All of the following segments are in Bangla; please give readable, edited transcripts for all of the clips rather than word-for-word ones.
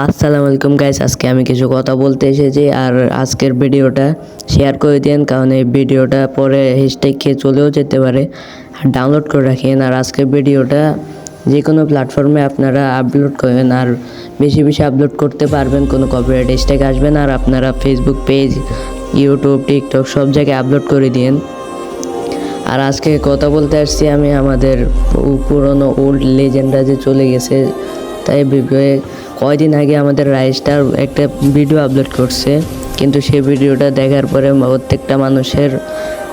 আসসালামু আলাইকুম গাইস, আজকে আমি কিছু কথা বলতে এসেছি। আর আজকের ভিডিওটা শেয়ার করে দিন, কারণ এই ভিডিওটা পরে হ্যাশট্যাগ খেয়ে চলেও যেতে পারে। আর ডাউনলোড করে রাখেন। আর আজকের ভিডিওটা যে কোনো প্ল্যাটফর্মে আপনারা আপলোড করেন, আর বেশি বেশি আপলোড করতে পারবেন, কোনো কপিরাইট হ্যাশট্যাগ আসবে না। আর আপনারা ফেসবুক পেজ, ইউটিউব, টিকটক সব জায়গায় আপলোড করে দিন। আর আজকে কথা বলতে আসছি আমি আমাদের পুরনো ওল্ড লেজেন্ডরা যে চলে গেছে, তাই কয়দিন আগে আমাদের রাইস্টার একটা ভিডিও আপলোড করছে, কিন্তু সেই ভিডিওটা দেখার পরে প্রত্যেকটা মানুষের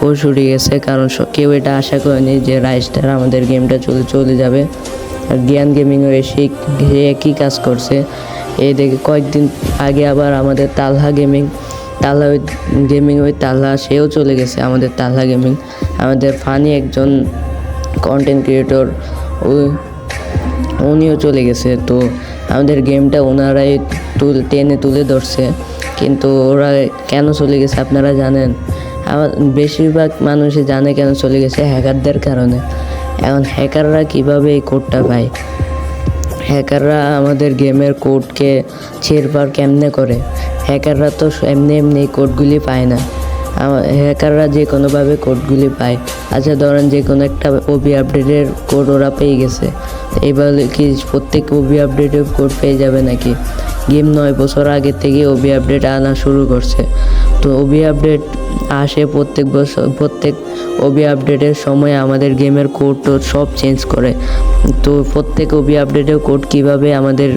হুশ উড়ে গেছে, কারণ কেউ এটা আশা করেনি যে রাইস্টার আমাদের গেমটা চলে যাবে। আর জ্ঞান গেমিংও এসে একই কাজ করছে। এই দেখে কয়েকদিন আগে আবার আমাদের তালহা গেমিং সেও চলে গেছে। আমাদের তালহা গেমিং আমাদের ফানি একজন কন্টেন্ট ক্রিয়েটর, উনিও চলে গেছে। তো আমাদের গেমটা ওনারাই টেনে তুলে ধরছে, কিন্তু ওরা কেন চলে গেছে আপনারা জানেন? বেশিরভাগ মানুষই জানে কেন চলে গেছে, হ্যাকারদের কারণে। এখন হ্যাকাররা কিভাবে এই কোডটা পায়? হ্যাকাররা আমাদের গেমের কোডকে ছেড়পার কেমনে করে? হ্যাকাররা তো এমনি এই কোডগুলি পায় না। হ্যাকাররা যে কোনোভাবে কোডগুলি পায়। আচ্ছা ধরেন যে কোনো একটা ওবি আপডেটের কোড ওরা পেয়ে গেছে, এবার কি প্রত্যেক ওবি আপডেটের কোড পেয়ে যাবে নাকি? গেম 9 বছর আগে থেকে ওবি আপডেট আনা শুরু করছে। তো ওবি আপডেট আসে প্রত্যেক বছর, প্রত্যেক ওবি আপডেটের সময় আমাদের গেমের কোড সব চেঞ্জ করে। তো প্রত্যেক ওবি আপডেটের কোড কিভাবে আমাদের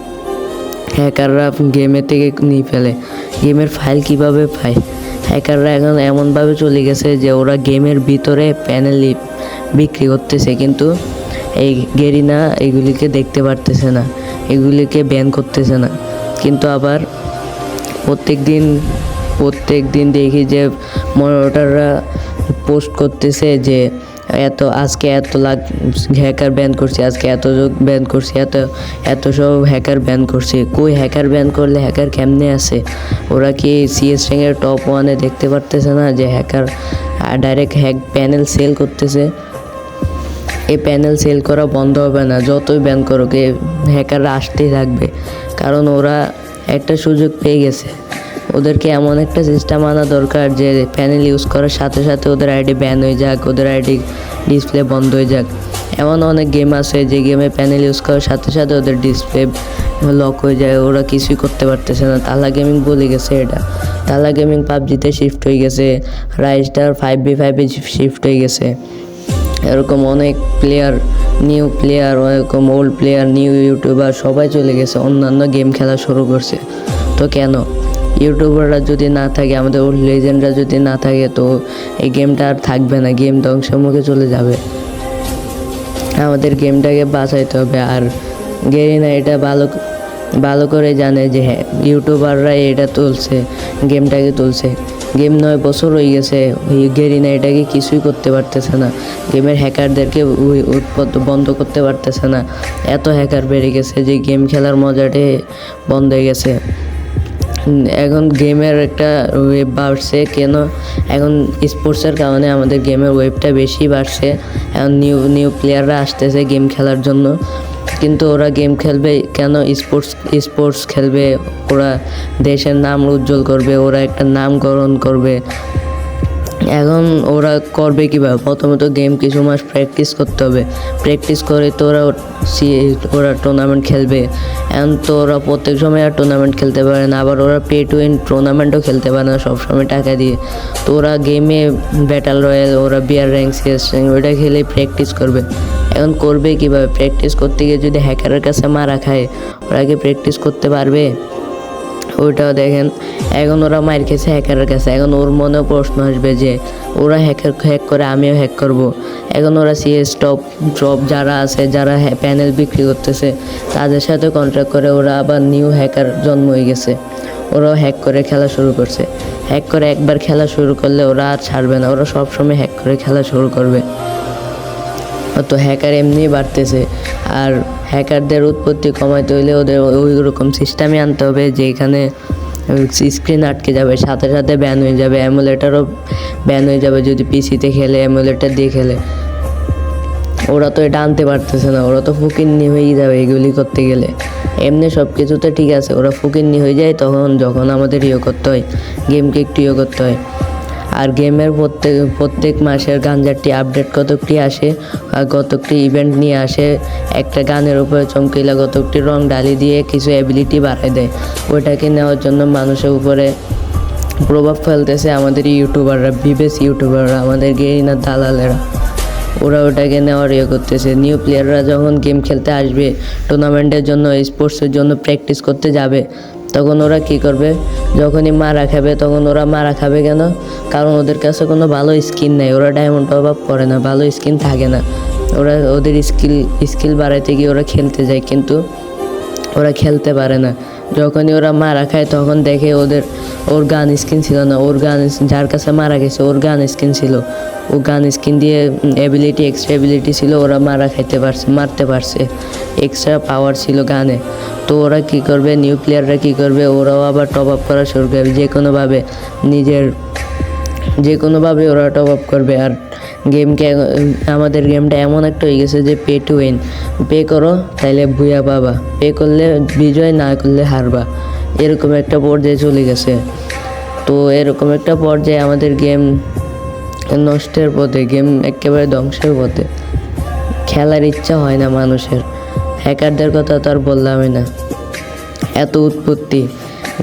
হ্যাকাররা গেমের থেকে নিয়ে ফেলে, গেমের ফাইল কিভাবে পায়? হ্যাকাররা এখন এমনভাবে চলে গেছে যে ওরা গেমের ভিতরে প্যানেল বিক্রি করতেছে, কিন্তু এই গেরিনা এগুলিকে দেখতে পারতেছে না, এগুলিকে ব্যান করতেছে না। কিন্তু আবার প্রত্যেক দিন দেখি যে মনিটররা পোস্ট করতেছে যে আজকে এত লাখ হ্যাকার ব্যান করছি, আজকে এত যোগ ব্যান করছি, এত সব হ্যাকার ব্যান করছি। কই হ্যাকার ব্যান করলে হ্যাকার কেমনে আছে? ওরা কি সিএস র্যাঙ্কের টপ 1-এ দেখতে পারতেছে না যে হ্যাকার ডাইরেক্ট প্যানেল সেল করতেছে? এই প্যানেল সেল করা বন্ধ হবে না, যতই ব্যান করুক হ্যাকাররা আসতেই থাকবে, কারণ ওরা একটা সুযোগ পেয়ে গেছে। ওদেরকে এমন একটা সিস্টেম আনা দরকার যে প্যানেল ইউজ করার সাথে সাথে ওদের আইডি ব্যান হয়ে যাক, ওদের আইডি ডিসপ্লে বন্ধ হয়ে যাক। এমন অনেক গেম আছে যে গেমে প্যানেল ইউজ করার সাথে সাথে ওদের ডিসপ্লে লক হয়ে যায়, ওরা কিছুই করতে পারতেছে না। তালহা গেমিং বলে গেছে এটা। তালহা গেমিং পাবজিতে শিফট হয়ে গেছে, রাইস্টার 5v5-এ শিফট হয়ে গেছে। এরকম অনেক নিউ প্লেয়ার, ওরকম ওল্ড প্লেয়ার, নিউ ইউটিউবার সবাই চলে গেছে, অন্যান্য গেম খেলা শুরু করছে। তো কেন? ইউটিউবাররা যদি না থাকে, আমাদের ওল্ড লেজেন্ডরা যদি না থাকে, তো এই গেমটা আর থাকবে না, গেম ধ্বংসের মুখে চলে যাবে। আমাদের গেমটাকে বাঁচাইতে হবে। আর গেরিনা এটা ভালো করে জানে যে হ্যাঁ, ইউটিউবাররা এটা গেমটাকে তুলছে। গেম 9 বছর হয়ে গেছে, গেরিনা এটাকে কিছুই করতে পারতেছে না, গেমের হ্যাকারদেরকে বন্ধ করতে পারতেছে না। এত হ্যাকার বেড়ে গেছে যে গেম খেলার মজাটাই বন্ধ হয়ে গেছে। এখন গেমের একটা ওয়েব বাড়ছে কেন? এখন স্পোর্টসের কারণে আমাদের গেমের ওয়েবটা বেশি বাড়ছে। এখন নিউ প্লেয়াররা আসতেছে গেম খেলার জন্য, কিন্তু ওরা গেম খেলবে কেন? স্পোর্টস খেলবে, ওরা দেশের নাম উজ্জ্বল করবে, ওরা একটা নামকরণ করবে। এখন ওরা করবে কীভাবে? প্রথমত গেম কিছু মাস প্র্যাকটিস করতে হবে, প্র্যাকটিস করে তো ওরা টুর্নামেন্ট খেলবে। এখন তো ওরা প্রত্যেক সময় আর টুর্নামেন্ট খেলতে পারে না, আবার ওরা পে টু উইন টুর্নামেন্টও খেলতে পারে না সবসময় টাকা দিয়ে। তো ওরা গেমে ব্যাটল রয়্যাল, ওরা বিয়ার র্যাঙ্ক, সিএস র্যাঙ্ক ওইটা খেলে প্র্যাকটিস করবে। এখন করবে কীভাবে? প্র্যাকটিস করতে গিয়ে যদি হ্যাকারের কাছে মারা খায়, ওরা কি প্র্যাকটিস করতে পারবে? ওইটাও দেখেন, এখন ওরা মার খেয়েছে হ্যাকারের কাছে, এখন ওর মনেও প্রশ্ন আসবে যে ওরা হ্যাক করে আমিও হ্যাক করব। এখন ওরা সিএস টপ যারা আছে, যারা প্যানেল বিক্রি করতেছে, তাদের সাথে কন্ট্রাক্ট করে ওরা আবার নিউ হ্যাকার জন্ম হয়ে গেছে, ওরাও হ্যাক করে খেলা শুরু করছে। হ্যাক করে একবার খেলা শুরু করলে ওরা আর ছাড়বে না, ওরা সবসময় হ্যাক করে খেলা শুরু করবে। তো হ্যাকার এমনিই বাড়তেছে। আর হ্যাকারদের উৎপত্তি কমাইতে হইলে ওদের ওই রকম সিস্টেমে আনতে হবে যে এখানে স্ক্রিন আটকে যাবে, সাথে সাথে ব্যান হয়ে যাবে, এমুলেটারও ব্যান হয়ে যাবে যদি পিসিতে খেলে, এমুলেটার দিয়ে খেলে। ওরা তো এটা আনতে পারতেছে না, ওরা তো ফকিন্নি হয়েই যাবে এগুলি করতে গেলে। এমনি সব কিছুতে ঠিক আছে, ওরা ফকিন্নি হয়ে যায় তখন যখন আমাদের করতে হয়, গেমকে একটু করতে হয়। আর গেমের প্রত্যেক মাসের গাঞ্জারটি আপডেট কতকটি আসে আর কতকটি ইভেন্ট নিয়ে আসে। একটা গানের উপরে চমকিলা কতকটি রং ডালি দিয়ে কিছু অ্যাবিলিটি বাড়ায় দেয়, ওইটাকে নেওয়ার জন্য মানুষের উপরে প্রভাব ফেলতেছে আমাদের ইউটিউবাররা, বিবেস ইউটিউবাররা, আমাদের গেরিনার দালালেরা। ওরা ওটাকে নেওয়ার করতেছে। নিউ প্লেয়াররা যখন গেম খেলতে আসবে, টুর্নামেন্টের জন্য, স্পোর্টসের জন্য প্র্যাকটিস করতে যাবে, তখন ওরা কি করবে? যখনই মারা খাবে তখন ওরা মারা খাবে কেন? কারণ ওদের কাছে কোনো ভালো স্কিন নেই, ওরা ডায়মন্ড অভাব করে না, ভালো স্কিন থাকে না। ওরা ওদের স্কিল বাড়াইতে গিয়ে ওরা খেলতে যায়, কিন্তু ওরা খেলতে পারে না। যখনই ওরা মারা খায় তখন দেখে ওর গান স্কিন ছিল না, যার কাছে মারা গেছে ওর গান স্কিন ছিল, ও গান স্কিন দিয়ে এক্সট্রা এবিলিটি ছিল, ওরা মারতে পারছে, এক্সট্রা পাওয়ার ছিল গানে। তো ওরা কি করবে? নিউ প্লেয়াররা কি করবে? ওরাও আবার টপ আপ করা শুরু করবে, যে কোনোভাবে ওরা টপ আপ করবে। আর আমাদের গেমটা এমন একটা হয়ে গেছে যে পে টু উইন, পে করো তাইলে ভুয়া পাবা, পে করলে বিজয়, না করলে হারবা, এরকম একটা পর্যায়ে চলে গেছে। তো এরকম একটা পর্যায়ে আমাদের গেম নষ্টের পথে, গেম একেবারে ধ্বংসের পথে, খেলার ইচ্ছা হয় না মানুষের। হ্যাকারদের কথা তো আর বললামই না, এত উৎপত্তি।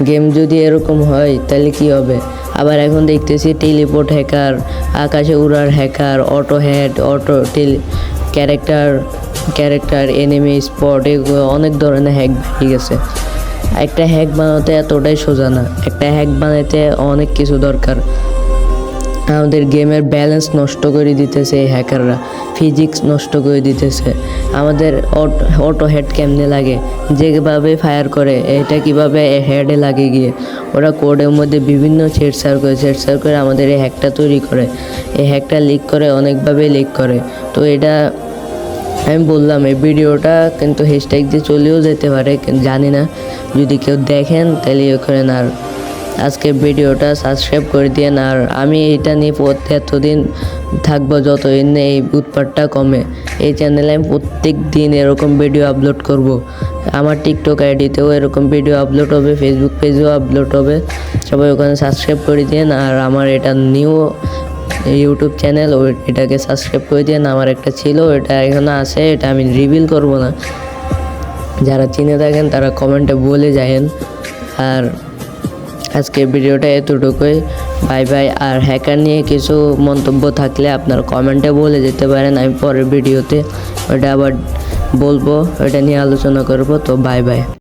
গেম যদি এরকম হয় তাহলে কি হবে? আবার এখন দেখতেছি টেলিপোর্ট হ্যাকার, আকাশে উড়ার hacker, auto head, character enemy spot, এগুলো অনেক ধরনের হ্যাক বেরিয়ে গেছে। একটা হ্যাক বানাতে এতটাই সোজা না, একটা হ্যাক বানাতে অনেক কিছু দরকার। আমাদের গেমের ব্যালেন্স নষ্ট করে দিতেছে এই হ্যাকাররা, ফিজিক্স নষ্ট করে দিতেছে। আমাদের অটো হেড কেমনে লাগে, যেভাবে ফায়ার করে এটা কিভাবে হেডে লাগে গিয়ে, ওরা কোডের মধ্যে বিভিন্ন ছেড়ছাড় করে আমাদের এই হ্যাকটা তৈরি করে, এই হ্যাকটা লিক করে, অনেকভাবে লিক করে। তো এটা আমি বললাম, এই ভিডিওটা কিন্তু হ্যাশট্যাগ দিয়ে চলেও যেতে পারে, জানি না, যদি কেউ দেখেন তাহলে করেন। আর আজকের ভিডিওটা সাবস্ক্রাইব করে দিন। আর আমি এটা নিয়ে এতদিন থাকবো যতদিন এই উৎপাতটা কমে। এই চ্যানেলে আমি প্রত্যেক দিন এরকম ভিডিও আপলোড করব। আমার টিকটক আইডিতেও এরকম ভিডিও আপলোড হবে, ফেসবুক পেজেও আপলোড হবে, সবাই ওখানে সাবস্ক্রাইব করে দিন। আর আমার এটা নিউ ইউটিউব চ্যানেল, এটাকে সাবস্ক্রাইব করে দিন। আমার একটা ছিল, এটা এখানে আছে, এটা আমি রিভিল করব না, যারা চিনে থাকেন তারা কমেন্টে বলে যায়েন। আর আজকের ভিডিওটা এতটুকুই, বাই বাই। আর হ্যাকার নিয়ে কিছু মন্তব্য থাকলে আপনার কমেন্টে বলে যেতে পারেন, আমি পরের ভিডিওতে ওটা আবার বলবো, ওটা নিয়ে আলোচনা করব। তো বাই বাই।